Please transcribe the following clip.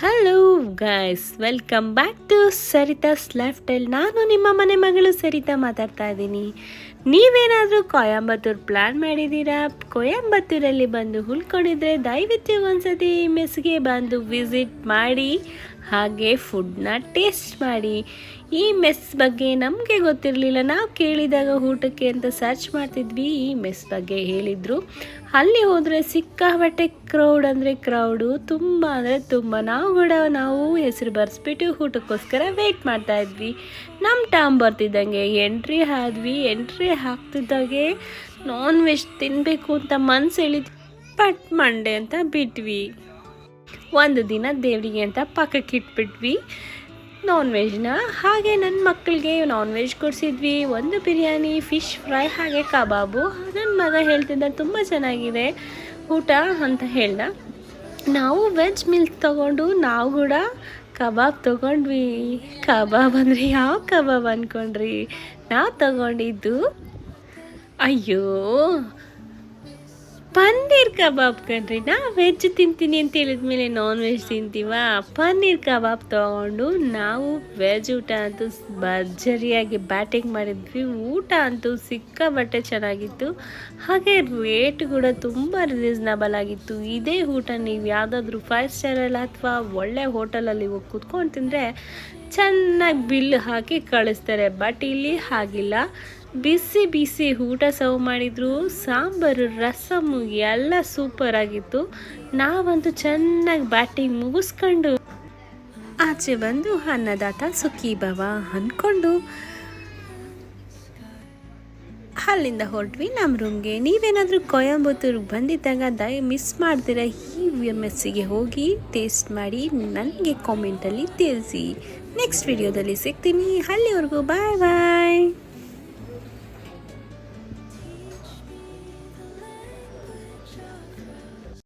Hello guys, welcome back to Sarita's life style. ನಾನು ನಿಮ್ಮ ಮನೆ ಮಗಳು ಸರಿತಾ ಮಾತಾಡ್ತಾ ಇದ್ದೀನಿ. ನೀವೇನಾದರೂ ಕೊಯಂಬತ್ತೂರು ಪ್ಲ್ಯಾನ್ ಮಾಡಿದ್ದೀರಾ? ಕೊಯಂಬತ್ತೂರಲ್ಲಿ ಬಂದು ಉಳ್ಕೊಂಡಿದ್ರೆ ದಯವಿಟ್ಟು ಒಂದ್ಸತಿ ಮೆಸ್ಗೆ ಬಂದು ವಿಸಿಟ್ ಮಾಡಿ, ಹಾಗೆ ಫುಡ್ನ ಟೇಸ್ಟ್ ಮಾಡಿ. ಈ ಮೆಸ್ ಬಗ್ಗೆ ನಮಗೆ ಗೊತ್ತಿರಲಿಲ್ಲ. ನಾವು ಕೇಳಿದಾಗ ಊಟಕ್ಕೆ ಅಂತ ಸರ್ಚ್ ಮಾಡ್ತಿದ್ವಿ, ಈ ಮೆಸ್ ಬಗ್ಗೆ ಹೇಳಿದರು. ಅಲ್ಲಿ ಹೋದರೆ ಸಿಕ್ಕಾಬಟ್ಟೆ ಕ್ರೌಡ್ ಅಂದರೆ ಕ್ರೌಡು, ತುಂಬ ಅಂದರೆ ತುಂಬ. ನಾವು ಹೆಸರು ಬರೆಸ್ಬಿಟ್ಟು ಊಟಕ್ಕೋಸ್ಕರ ವೆಯ್ಟ್ ಮಾಡ್ತಾಯಿದ್ವಿ. ನಮ್ಮ ಟೈಮ್ ಬರ್ತಿದ್ದಂಗೆ ಎಂಟ್ರಿ ಆದ್ವಿ. ಎಂಟ್ರಿ ಆಗ್ತಿದ್ದಾಗೆ ನಾನ್ ವೆಜ್ ತಿನ್ನಬೇಕು ಅಂತ ಮನ್ಸು ಹೇಳಿದ್ವಿ, ಬಟ್ ಮಂಡೆ ಅಂತ ಬಿಟ್ವಿ. ಒಂದು ದಿನ ದೇವರಿಗೆ ಅಂತ ಪಕ್ಕಕ್ಕೆ ಇಟ್ಬಿಟ್ವಿ ನಾನ್ ವೆಜ್ನ. ಹಾಗೆ ನನ್ನ ಮಕ್ಕಳಿಗೆ ನಾನ್ ವೆಜ್ ಕೊಡಿಸಿದ್ವಿ, ಒಂದು ಬಿರಿಯಾನಿ, ಫಿಶ್ ಫ್ರೈ, ಹಾಗೆ ಕಬಾಬು. ನನ್ನ ಮಗ ಹೇಳ್ತಿದ್ದ ತುಂಬ ಚೆನ್ನಾಗಿದೆ ಊಟ ಅಂತ ಹೇಳ್ದ. ನಾವು ವೆಜ್ ಮೀಲ್ ತೊಗೊಂಡು ನಾವು ಕೂಡ ಕಬಾಬ್ ತೊಗೊಂಡ್ವಿ. ಕಬಾಬ್ ಅಂದರೆ ಯಾವ ಕಬಾಬ್ ಅಂದ್ಕೊಂಡ್ರಿ? ನಾವು ತೊಗೊಂಡಿದ್ದು ಅಯ್ಯೋ ಪನ್ನೀರ್ ಕಬಾಬ್ ಕಣ್ರಿ. ನಾ ವೆಜ್ ತಿಂತೀನಿ ಅಂತ ಹೇಳಿದ್ಮೇಲೆ ನಾನ್ ವೆಜ್ ತಿಂತೀವ? ಪನ್ನೀರ್ ಕಬಾಬ್ ತೊಗೊಂಡು ನಾವು ವೆಜ್ ಊಟ ಅಂತೂ ಭರ್ಜರಿಯಾಗಿ ಬ್ಯಾಟಿಂಗ್ ಮಾಡಿದ್ವಿ. ಊಟ ಅಂತೂ ಸಿಕ್ಕಾಬಟ್ಟೆ ಚೆನ್ನಾಗಿತ್ತು, ಹಾಗೆ ರೇಟ್ ಕೂಡ ತುಂಬ ರೀಸನಬಲ್ ಆಗಿತ್ತು. ಇದೇ ಊಟ ನೀವು ಯಾವುದಾದ್ರೂ 5 ಸ್ಟಾರಲ್ಲಿ ಅಥವಾ ಒಳ್ಳೆ ಹೋಟೆಲಲ್ಲಿ ಹೋಗಿ ಕುತ್ಕೊಂಡು ತಿಂದರೆ ಚೆನ್ನಾಗಿ ಬಿಲ್ ಹಾಕಿ ಕಳಿಸ್ತಾರೆ. ಬಟ್ ಇಲ್ಲಿ ಹಾಗಿಲ್ಲ. ಬಿಸಿ ಬಿಸಿ ಊಟ ಸರ್ವ್ ಮಾಡಿದ್ರು, ಸಾಂಬಾರು, ರಸಮ್ಮು ಎಲ್ಲ ಸೂಪರ್ ಆಗಿತ್ತು. ನಾವಂತೂ ಚೆನ್ನಾಗಿ ಬ್ಯಾಟಿಂಗ್ ಮುಗಿಸ್ಕೊಂಡು ಆಚೆ ಬಂದು ಅನ್ನದಾತ ಸುಖಿ ಭವ ಅಂದ್ಕೊಂಡು ಅಲ್ಲಿಂದ ಹೊರಟ್ವಿ ನಮ್ಮ ರೂಮ್ಗೆ. ನೀವೇನಾದರೂ ಕೊಯಂಬತ್ತೂರಿಗೆ ಬಂದಿದ್ದಾಗ ಮಿಸ್ ಮಾಡ್ದಿರ ಈ ಮೆಸ್ಸಿಗೆ ಹೋಗಿ ಟೇಸ್ಟ್ ಮಾಡಿ ನನಗೆ ಕಾಮೆಂಟಲ್ಲಿ ತಿಳಿಸಿ. ನೆಕ್ಸ್ಟ್ ವಿಡಿಯೋದಲ್ಲಿ ಸಿಗ್ತೀನಿ. ಅಲ್ಲಿವರೆಗೂ ಬಾಯ್ ಬಾಯ್.